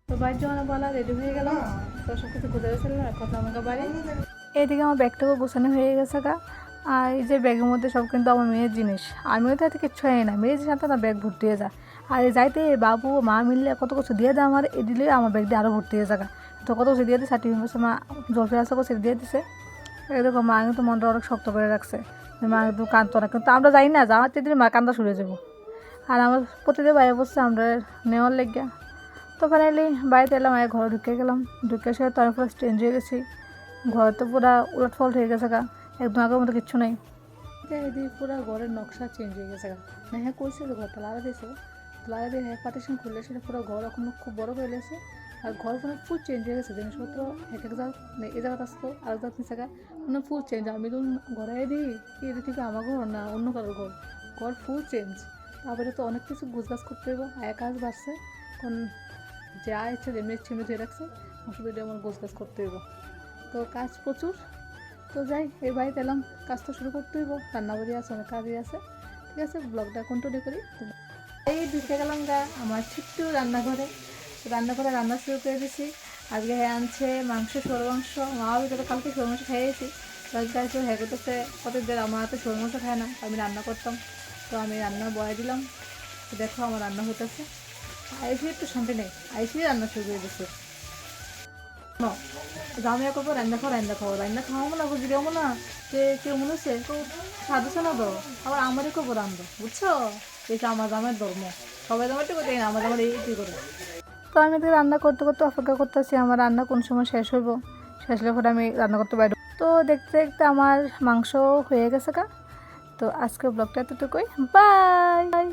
তো বাড়ির যখন বলা রেডি হয়ে গেলাম, তো সব কিছু গুজে গেছিলাম, এখন আমাকে বাড়ি এইদিকে আমার ব্যাগটাও গোছানো হয়ে গেছে গা। আর এই যে ব্যাগের মধ্যে সব কিন্তু আমার মেয়ের জিনিস, আমিও তো এতে কিচ্ছু হয় না, মেয়ের সাথে না ব্যাগ ভর্তি হয়ে যায়। আর এই যাইতে বাবু মা মিললে কত কিছু দিয়ে দেয় আমার, এ দিলে আমার ব্যাগ দিয়ে আরও ভর্তি হয়ে যায়। তো কত কিছু দিয়ে দিই, সার্টিফিকেট মা জলফি আসা করছে দিয়ে দিছে। এরকম মা কিন্তু মনটা অনেক শক্ত করে রাখছে, মা একদম কাঁদতো না, কিন্তু আমরা যাই না, যাওয়ার দিন মা কান্দা শুরু যাবো। আর আমার প্রতিদিন বাইরে বসছে আমরা নেওয়ার লেগে। তো ফাইনালি বাড়িতে এলাম, ঘরে ঢুকে গেলাম, ঢুকে এসে তো আমি পুরো চেঞ্জ হয়ে গেছি। ঘর তো পুরো উলটফলট হয়ে গেছে গা, একদম আগের মতো কিচ্ছু নেই। এদিকে পুরো ঘরের নকশা চেঞ্জ হয়ে গেছে গা। না হ্যাঁ কইছে যে ঘরটা লাগা দিয়েছে, লাগা দিয়ে হ্যাঁ পার্টিশন খুললে সেটা পুরো ঘর এখন খুব বড় হয়ে গেছে। আর ঘর মানে ফুল চেঞ্জ হয়ে গেছে, জিনিসপত্র এক এক জায়গা এই জায়গাতে আসতো আর এক জায়গা জায়গা মানে ফুল চেঞ্জ। আমি তো ঘরে দিই এটা ঠিক আমার ঘর না অন্য কারোর ঘর, ঘর ফুল চেঞ্জ। তারপরে তো অনেক কিছু গুছগাছ করতে হইব, কাজ বাড়ছে, কোন যা ইচ্ছে যেমনি ইচ্ছে এমনি ধুয়ে রাখছে, শুধু এটা আমার গোছগাছ করতে হইব। তো কাজ প্রচুর। তো যাই এই বাড়িতে এলাম, কাজ তো শুরু করতে হইব, রান্নাবাড়ি আছে, অনেক কাজই আছে। ঠিক আছে, ব্লগটা কন্টিনিউ করি। এই ঢুকে গেলাম গা আমার ছোট্ট রান্নাঘরে। রান্নাঘরে রান্না শুরু করে দিয়েছি। আজকে হ্যাঁ আনছে মাংস, সরু মাংস। মাও ভিতরে কালকে সরু মাংস খেয়েছি, তো আজকে একটু হ্যাঁ করতেছে প্রতিদিন, আমার হাতে সরু মাংস খায় না, আমি রান্না করতাম। তো আমি রান্না বয়ে দিলাম, তো দেখো আমার রান্না হইতেছে। আইসি একটু শান্তি নেই, আইসি রান্না শুরু করে দিচ্ছে। জামাইয়া করবো রান্না খাও, রান্না খাও, রান্না খাওয়াবো না, বুঝি কেমন না যে কেউ মনে হচ্ছে তো সাজেছে না, তো আবার আমারই করবো রান্না, বুঝছো? এটা আমার জামাইয়ের ধর্ম, সবাই জামাইটি করতে না, আমার জামাই এই করে। তো আমি তো রান্না করতে করতে অপেক্ষা করতেছি আমার রান্না কোন সময় শেষ হইব। শেষ হলে পরে আমি রান্না করতে পারবো। তো দেখতে দেখতে আমার মাংস হয়ে গেছে গা। তো আজকে ব্লগটা এতটুকুই, বাই।